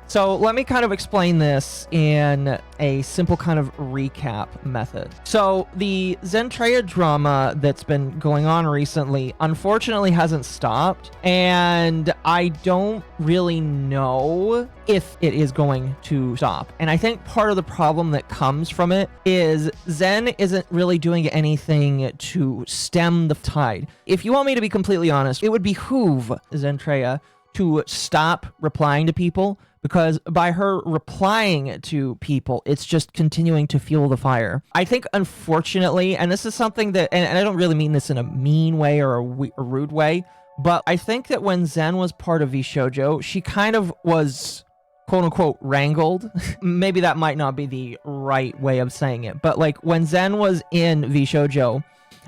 So let me kind of explain this in a simple kind of recap method. So the Zentreya drama that's been going on recently, unfortunately, hasn't stopped. And I don't really know if it is going to stop. And I think part of the problem that comes from it is Zen isn't really doing anything to stem the tide. If you want me to be completely honest, it would behoove Zentreya to stop replying to people, because by her replying to people, it's just continuing to fuel the fire. I think, unfortunately, and this is something that, and I don't really mean this in a mean way or a rude way, but I think that when Zen was part of VShojo, she kind of was quote unquote wrangled. Maybe that might not be the right way of saying it, but like when Zen was in VShojo,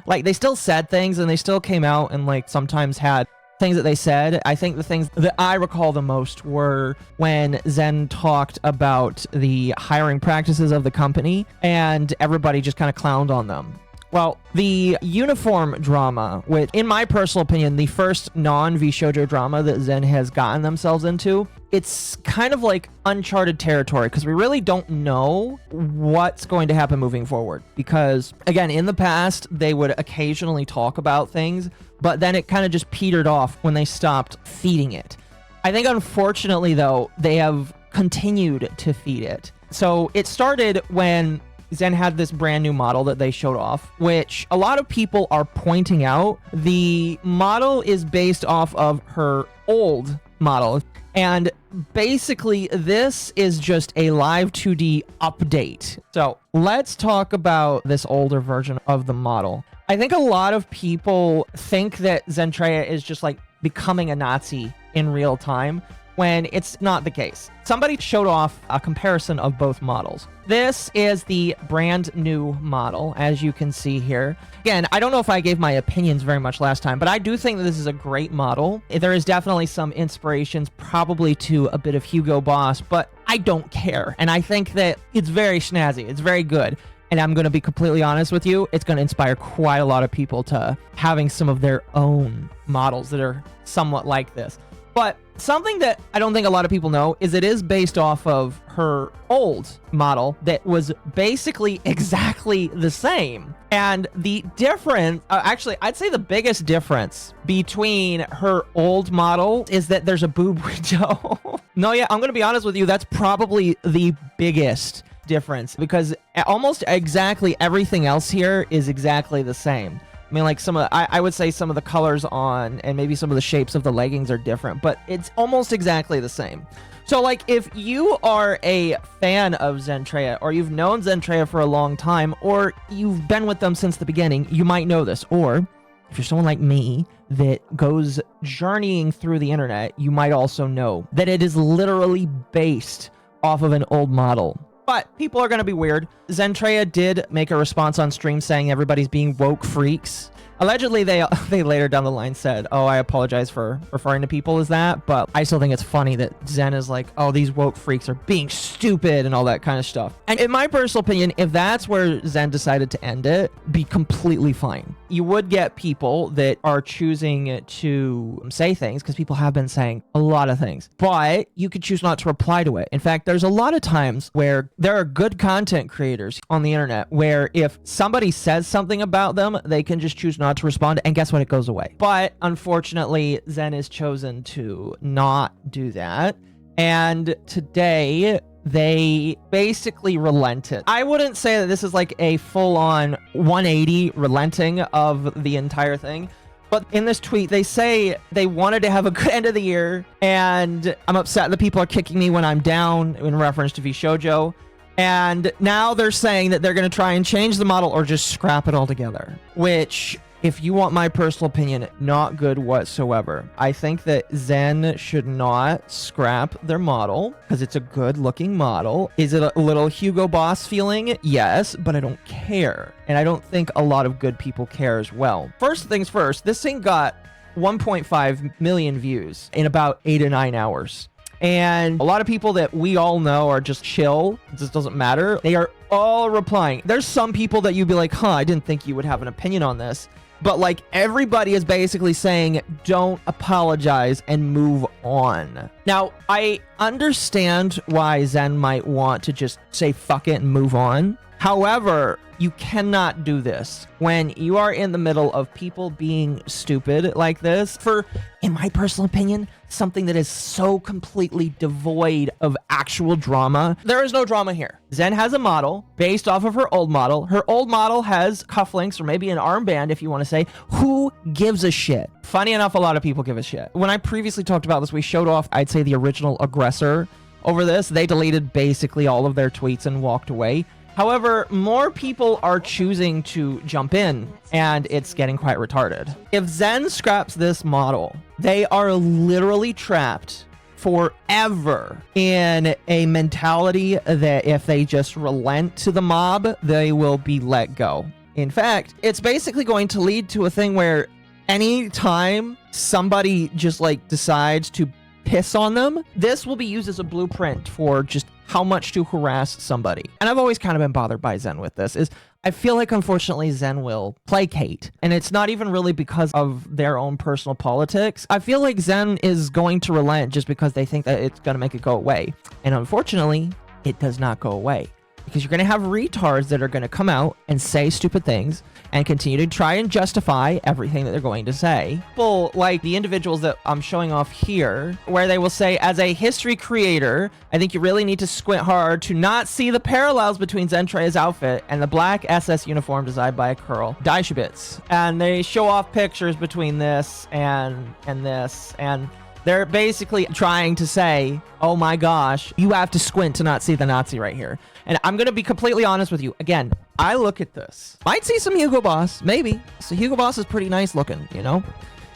like they still said things and they still came out and like sometimes had things that they said. I think the things that I recall the most were when Zen talked about the hiring practices of the company and everybody just kind of clowned on them. Well, the uniform drama, which in my personal opinion, the first non-VShojo drama that Zen has gotten themselves into, it's kind of like uncharted territory because we really don't know what's going to happen moving forward. Because again, in the past, they would occasionally talk about things, but then it kind of just petered off when they stopped feeding it. I think unfortunately though, they have continued to feed it. So it started when Zen had this brand new model that they showed off, which a lot of people are pointing out. The model is based off of her old model. And basically, this is just a live 2D update. So let's talk about this older version of the model. I think a lot of people think that Zentreya is just like becoming a Nazi in real time, when it's not the case. Somebody showed off a comparison of both models. This is the brand new model, as you can see here. Again, I don't know if I gave my opinions very much last time, but I do think that this is a great model. There is definitely some inspirations, probably to a bit of Hugo Boss, but I don't care. And I think that it's very snazzy. It's very good. And I'm going to be completely honest with you, it's going to inspire quite a lot of people to having some of their own models that are somewhat like this. But something that I don't think a lot of people know is it is based off of her old model that was basically exactly the same. And the difference, actually, I'd say the biggest difference between her old model is that there's a boob window. No, yeah, I'm going to be honest with you. That's probably the biggest difference because almost exactly everything else here is exactly the same. I mean, like I would say some of the colors on and maybe some of the shapes of the leggings are different, but it's almost exactly the same. So like if you are a fan of Zentreya or you've known Zentreya for a long time or you've been with them since the beginning, you might know this. Or if you're someone like me that goes journeying through the internet, you might also know that it is literally based off of an old model. But people are going to be weird. Zentreya did make a response on stream saying everybody's being woke freaks. Allegedly, they later down the line said, oh, I apologize for referring to people as that. But I still think it's funny that Zen is like, oh, these woke freaks are being stupid and all that kind of stuff. And in my personal opinion, if that's where Zen decided to end it, be completely fine. You would get people that are choosing to say things because people have been saying a lot of things, but you could choose not to reply to it. In fact, there's a lot of times where there are good content creators on the internet where if somebody says something about them, they can just choose not to respond, and guess what? It goes away. But unfortunately, Zen has chosen to not do that. And today, they basically relented. I wouldn't say that this is like a full-on 180 relenting of the entire thing. But in this tweet, they say they wanted to have a good end of the year, and I'm upset that people are kicking me when I'm down in reference to VShojo. And now they're saying that they're going to try and change the model or just scrap it altogether, which, if you want my personal opinion, not good whatsoever. I think that Zen should not scrap their model because it's a good looking model. Is it a little Hugo Boss feeling? Yes, but I don't care. And I don't think a lot of good people care as well. First things first, this thing got 1.5 million views in about 8 to 9 hours. And a lot of people that we all know are just chill. This doesn't matter. They are all replying. There's some people that you'd be like, huh, I didn't think you would have an opinion on this. but like everybody is basically saying, don't apologize and move on. Now, I understand why Zen might want to just say fuck it and move on. However, you cannot do this when you are in the middle of people being stupid like this for, in my personal opinion, something that is so completely devoid of actual drama. There is no drama here. Zen has a model based off of her old model. Her old model has cufflinks or maybe an armband, if you want to say. Who gives a shit? Funny enough, a lot of people give a shit. When I previously talked about this, we showed off, I'd say, the original aggressor over this. They deleted basically all of their tweets and walked away. However, more people are choosing to jump in, and it's getting quite retarded. If Zen scraps this model, they are literally trapped forever in a mentality that if they just relent to the mob, they will be let go. In fact, it's basically going to lead to a thing where anytime somebody just like decides to piss on them, this will be used as a blueprint for just how much to harass somebody. And I've always kind of been bothered by Zen with this, is I feel like unfortunately Zen will placate, and it's not even really because of their own personal politics. I feel like Zen is going to relent just because they think that it's going to make it go away. And unfortunately, it does not go away. Because you're going to have retards that are going to come out and say stupid things and continue to try and justify everything that they're going to say. People like the individuals that I'm showing off here, where they will say, as a history creator, I think you really need to squint hard to not see the parallels between Zentreya's outfit and the black SS uniform designed by Curl Daishibits. And they show off pictures between this and this, and they're basically trying to say, oh my gosh, you have to squint to not see the Nazi right here. And I'm going to be completely honest with you. Again, I look at this. Might see some Hugo Boss, maybe. So Hugo Boss is pretty nice looking, you know?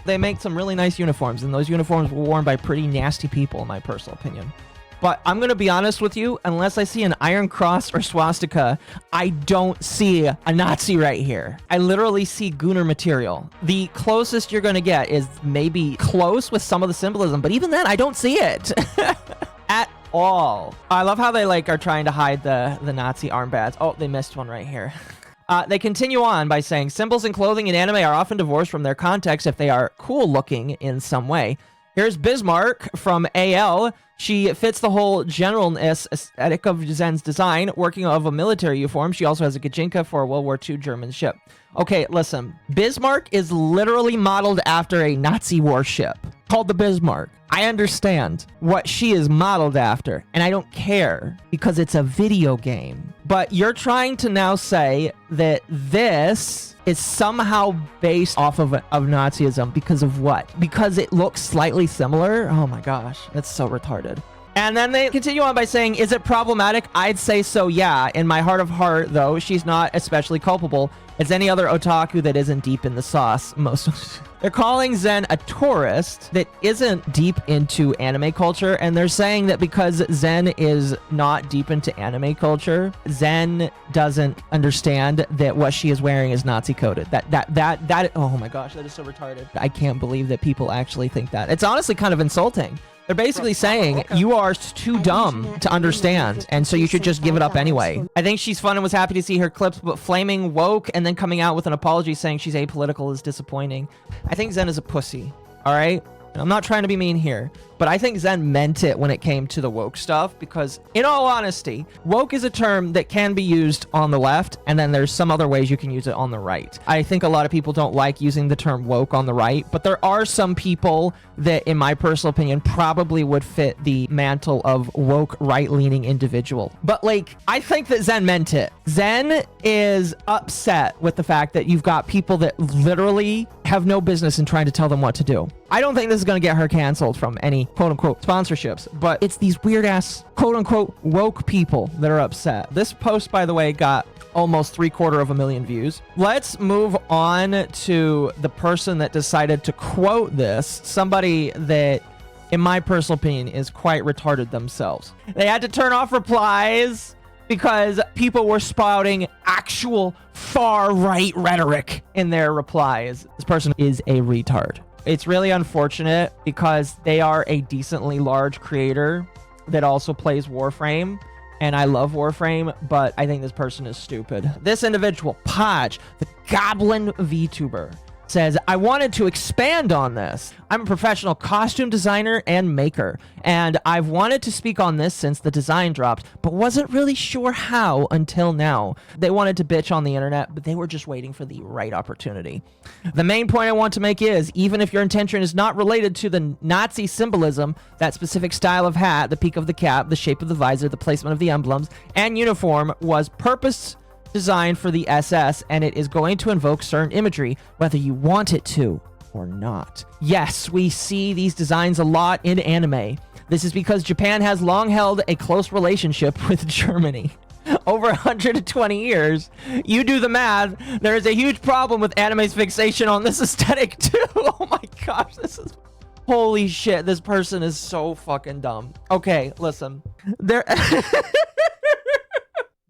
They make some really nice uniforms, and those uniforms were worn by pretty nasty people, in my personal opinion. But I'm going to be honest with you, unless I see an Iron Cross or swastika, I don't see a Nazi right here. I literally see Gunnar material. The closest you're going to get is maybe close with some of the symbolism, but even then, I don't see it at all. I love how they like are trying to hide the Nazi armbands. Oh, they missed one right here. They continue on by saying, symbols and clothing in anime are often divorced from their context if they are cool looking in some way. Here's Bismarck from AL. She fits the whole generalness aesthetic of Zen's design. Working of a military uniform, she also has a Gajinka for a World War II German ship. Okay, listen. Bismarck is literally modeled after a Nazi warship called the Bismarck. I understand what she is modeled after, and I don't care because it's a video game. But you're trying to now say that this is somehow based off of Nazism because of what? Because it looks slightly similar? Oh my gosh, that's so retarded. And then they continue on by saying, is it problematic? I'd say so, yeah. In my heart of heart, though, she's not especially culpable. It's any other otaku that isn't deep in the sauce. They're calling Zen a tourist that isn't deep into anime culture, and they're saying that because Zen is not deep into anime culture, Zen doesn't understand that what she is wearing is Nazi coded. That oh my gosh, that is so retarded. I can't believe that people actually think that. It's honestly kind of insulting. They're basically saying you are too dumb to understand, and so you should just give it up anyway. I think she's fun and was happy to see her clips, but flaming woke and then coming out with an apology saying she's apolitical is disappointing. I think Zen is a pussy, all right? And I'm not trying to be mean here, but I think Zen meant it when it came to the woke stuff, because in all honesty, woke is a term that can be used on the left, and then there's some other ways you can use it on the right. I think a lot of people don't like using the term woke on the right, but there are some people that, in my personal opinion, probably would fit the mantle of woke right-leaning individual. But like, I think that Zen meant it. Zen is upset with the fact that you've got people that literally have no business in trying to tell them what to do. I don't think this is going to get her canceled from any quote-unquote sponsorships, but it's these weird-ass quote-unquote woke people that are upset. This post, by the way, got almost 750,000 views. Let's move on to the person that decided to quote this, somebody that, in my personal opinion, is quite retarded themselves. They had to turn off replies because people were spouting actual far-right rhetoric in their replies. This person is a retard. It's really unfortunate because they are a decently large creator that also plays Warframe, and I love Warframe, but I think this person is stupid. This individual, Podge, the Goblin VTuber, says, I wanted to expand on this. I'm a professional costume designer and maker, and I've wanted to speak on this since the design dropped, but wasn't really sure how until now. They wanted to bitch on the internet, but they were just waiting for the right opportunity. The main point I want to make is, even if your intention is not related to the Nazi symbolism, that specific style of hat, the peak of the cap, the shape of the visor, the placement of the emblems, and uniform was purpose designed for the SS, and it is going to invoke certain imagery, whether you want it to or not. Yes, we see these designs a lot in anime. This is because Japan has long held a close relationship with Germany. Over 120 years. You do the math. There is a huge problem with anime's fixation on this aesthetic too. Oh my gosh, this is... Holy shit, this person is so fucking dumb. Okay, listen.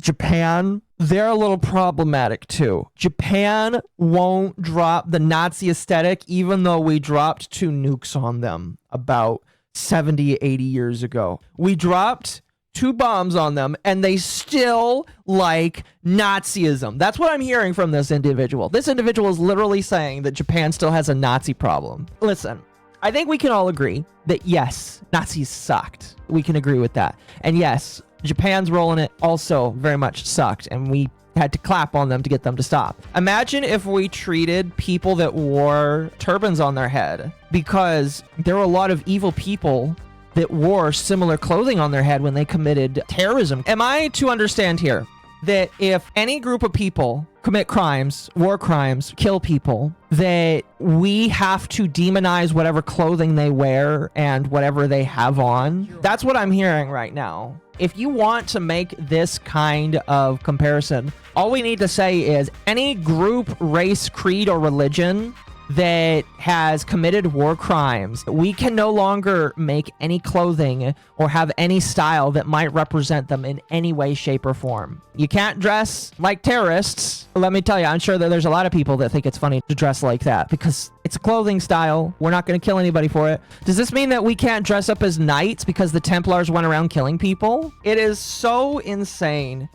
Japan, they're a little problematic too. Japan won't drop the Nazi aesthetic even though we dropped 2 nukes on them about 70, 80 years ago. We dropped 2 bombs on them and they still like Nazism. That's what I'm hearing from this individual. This individual is literally saying that Japan still has a Nazi problem. Listen, I think we can all agree that yes, Nazis sucked. We can agree with that. And yes, Japan's role in it also very much sucked, and we had to clap on them to get them to stop. Imagine if we treated people that wore turbans on their head, because there were a lot of evil people that wore similar clothing on their head when they committed terrorism. Am I to understand here that if any group of people commit crimes, war crimes, kill people, that we have to demonize whatever clothing they wear and whatever they have on? That's what I'm hearing right now. If you want to make this kind of comparison, all we need to say is any group, race, creed, or religion that has committed war crimes, we can no longer make any clothing or have any style that might represent them in any way, shape, or form. You can't dress like terrorists. Let me tell you, I'm sure that there's a lot of people that think it's funny to dress like that because it's a clothing style. We're not going to kill anybody for it. Does this mean that we can't dress up as knights because the Templars went around killing people? It is so insane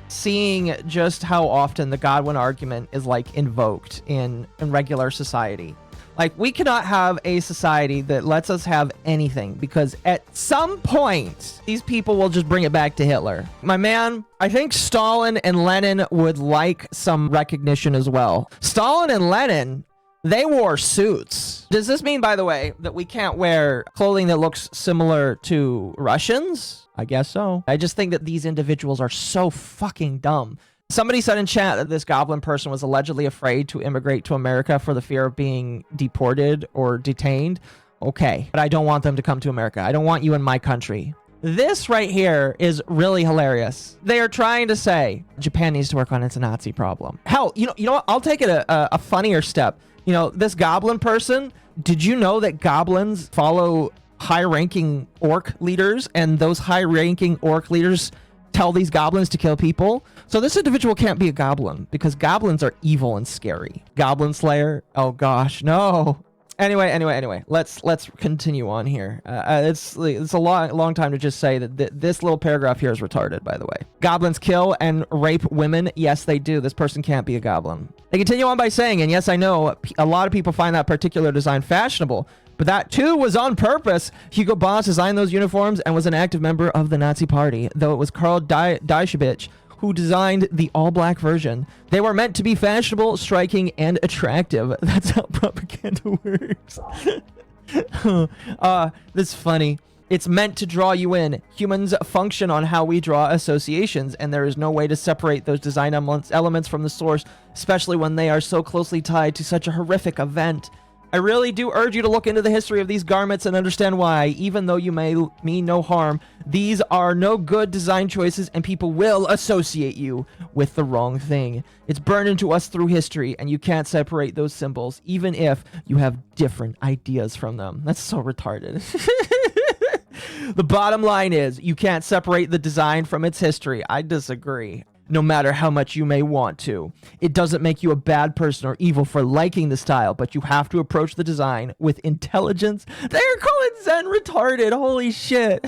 seeing just how often the Godwin argument is like invoked in regular society. Like, we cannot have a society that lets us have anything because at some point these people will just bring it back to Hitler. My man, I think Stalin and Lenin would like some recognition as well. Stalin and Lenin, they wore suits. Does this mean, by the way, that we can't wear clothing that looks similar to Russians? I guess so. I just think that these individuals are so fucking dumb. Somebody said in chat that this goblin person was allegedly afraid to immigrate to America for the fear of being deported or detained. Okay, but I don't want them to come to America. I don't want you in my country. This right here is really hilarious. They are trying to say Japan needs to work on its Nazi problem. Hell, you know what? I'll take it a funnier step. You know, this goblin person, did you know that goblins follow high-ranking orc leaders, and those high-ranking orc leaders tell these goblins to kill people? So this individual can't be a goblin because goblins are evil and scary. Goblin Slayer? Oh gosh, no. Anyway, let's continue on here. It's a long time to just say that this little paragraph here is retarded, by the way. Goblins kill and rape women. Yes, they do. This person can't be a goblin. They continue on by saying, and yes, I know a lot of people find that particular design fashionable, but that too was on purpose. Hugo Boss designed those uniforms and was an active member of the Nazi Party, though it was Karl Deichebich who designed the all-black version. They were meant to be fashionable, striking, and attractive. That's how propaganda works. This is funny. It's meant to draw you in. Humans function on how we draw associations, and there is no way to separate those design elements from the source, especially when they are so closely tied to such a horrific event. I really do urge you to look into the history of these garments and understand why, even though you may mean no harm, these are no good design choices and people will associate you with the wrong thing. It's burned into us through history, and you can't separate those symbols, even if you have different ideas from them. That's so retarded. The bottom line is, you can't separate the design from its history. I disagree. No matter how much you may want to. It doesn't make you a bad person or evil for liking the style, but you have to approach the design with intelligence. They're calling Zen retarded. Holy shit.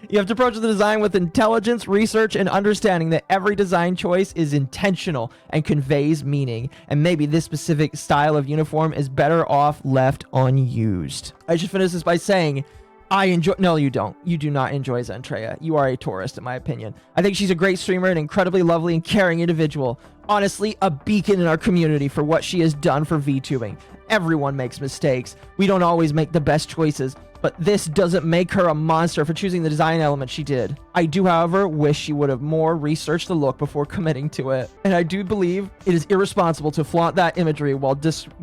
You have to approach the design with intelligence, research, and understanding that every design choice is intentional and conveys meaning. And maybe this specific style of uniform is better off left unused. I should finish this by saying, I enjoy... No, you don't. You do not enjoy Zentreya. You are a tourist, in my opinion. I think she's a great streamer, an incredibly lovely and caring individual. Honestly, a beacon in our community for what she has done for VTubing. Everyone makes mistakes. We don't always make the best choices, but this doesn't make her a monster for choosing the design element she did. I do, however, wish she would have more researched the look before committing to it. And I do believe it is irresponsible to flaunt that imagery while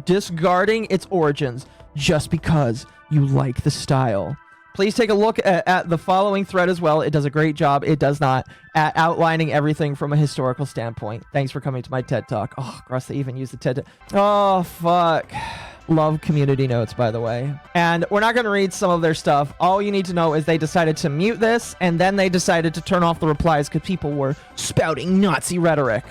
discarding its origins just because you like the style. Please take a look at the following thread as well. It does a great job. It does not at outlining everything from a historical standpoint. Thanks for coming to my TED Talk. Oh, gross, they even use the TED Talk. Oh, fuck. Love community notes, by the way. And we're not going to read some of their stuff. All you need to know is they decided to mute this, and then they decided to turn off the replies because people were spouting Nazi rhetoric.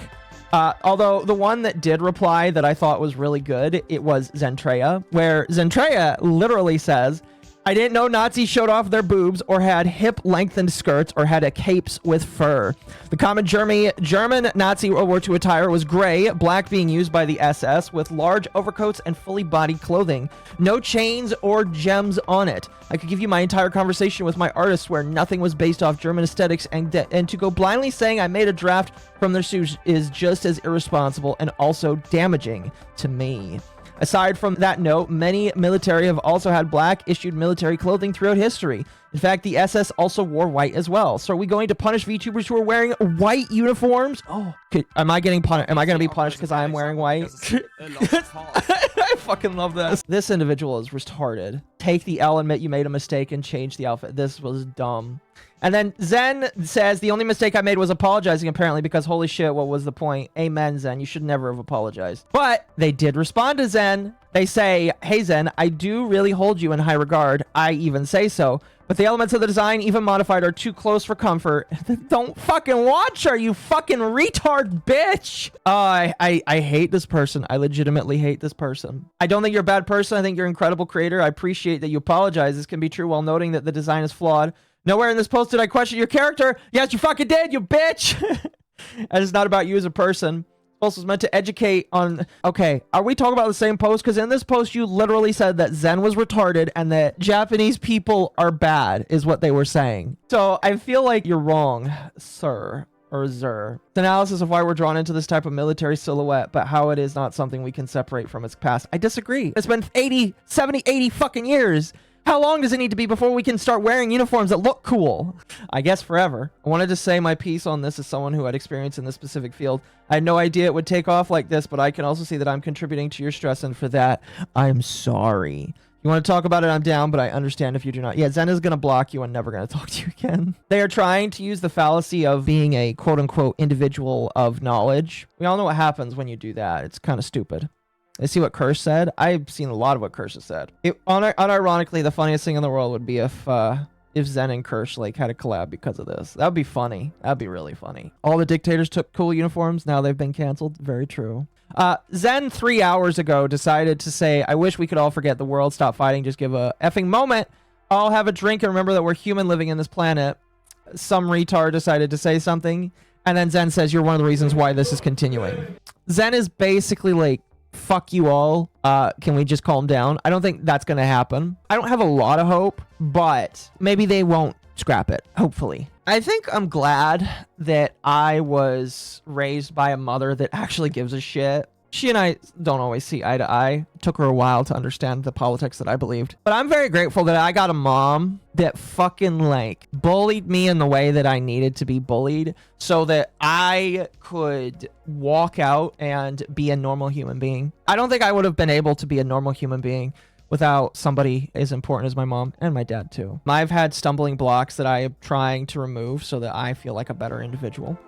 Although the one that did reply that I thought was really good, it was Zentreya, where Zentreya literally says, I didn't know Nazis showed off their boobs or had hip-lengthened skirts or had a capes with fur. The common German Nazi World War II attire was gray, black being used by the SS, with large overcoats and fully bodied clothing. No chains or gems on it. I could give you my entire conversation with my artists where nothing was based off German aesthetics, and to go blindly saying I made a draft from their suits is just as irresponsible and also damaging to me. Aside from that note, many military have also had black issued military clothing throughout history. In fact, the SS also wore white as well. So are we going to punish VTubers who are wearing white uniforms? Oh, am I getting punished? Am I going to be punished because I am wearing white? I fucking love this. This individual is retarded. Take the L, admit you made a mistake, and change the outfit. This was dumb. And then Zen says, the only mistake I made was apologizing, apparently, because holy shit, what was the point? Amen, Zen. You should never have apologized. But they did respond to Zen. They say, hey, Zen, I do really hold you in high regard. I even say so. But the elements of the design, even modified, are too close for comfort. Don't fucking watch her, you fucking retard bitch. I hate this person. I legitimately hate this person. I don't think you're a bad person. I think you're an incredible creator. I appreciate that you apologize. This can be true while noting that the design is flawed. Nowhere in this post did I question your character. Yes, you fucking did, you bitch. And it's not about you as a person. This post was meant to educate on... Okay, are we talking about the same post? Because in this post, you literally said that Zen was retarded and that Japanese people are bad, is what they were saying. So I feel like you're wrong, sir. Or Zer. The analysis of why we're drawn into this type of military silhouette, but how it is not something we can separate from its past. I disagree. It's been 80, 70, 80 fucking years. How long does it need to be before we can start wearing uniforms that look cool? I guess forever. I wanted to say my piece on this as someone who had experience in this specific field. I had no idea it would take off like this, but I can also see that I'm contributing to your stress, and for that, I'm sorry. You want to talk about it, I'm down, but I understand if you do not. Yeah, Zen is going to block you and never going to talk to you again. They are trying to use the fallacy of being a quote-unquote individual of knowledge. We all know what happens when you do that. It's kind of stupid. I see what Kirsch said. I've seen a lot of what Kirsch has said. Unironically, the funniest thing in the world would be if Zen and Kirsch like had a collab because of this. That would be funny. That'd be really funny. All the dictators took cool uniforms. Now they've been canceled. Very true. Zen 3 hours ago decided to say, I wish we could all forget the world, stop fighting, just give a effing moment. All have a drink and remember that we're human living in this planet. Some retard decided to say something. And then Zen says, you're one of the reasons why this is continuing. Zen is basically like, fuck you all. Can we just calm down? I don't think that's going to happen. I don't have a lot of hope, but maybe they won't scrap it. Hopefully. I think I'm glad that I was raised by a mother that actually gives a shit. She and I don't always see eye to eye. It took her a while to understand the politics that I believed. But I'm very grateful that I got a mom that fucking like bullied me in the way that I needed to be bullied so that I could walk out and be a normal human being. I don't think I would have been able to be a normal human being without somebody as important as my mom and my dad too. I've had stumbling blocks that I am trying to remove so that I feel like a better individual.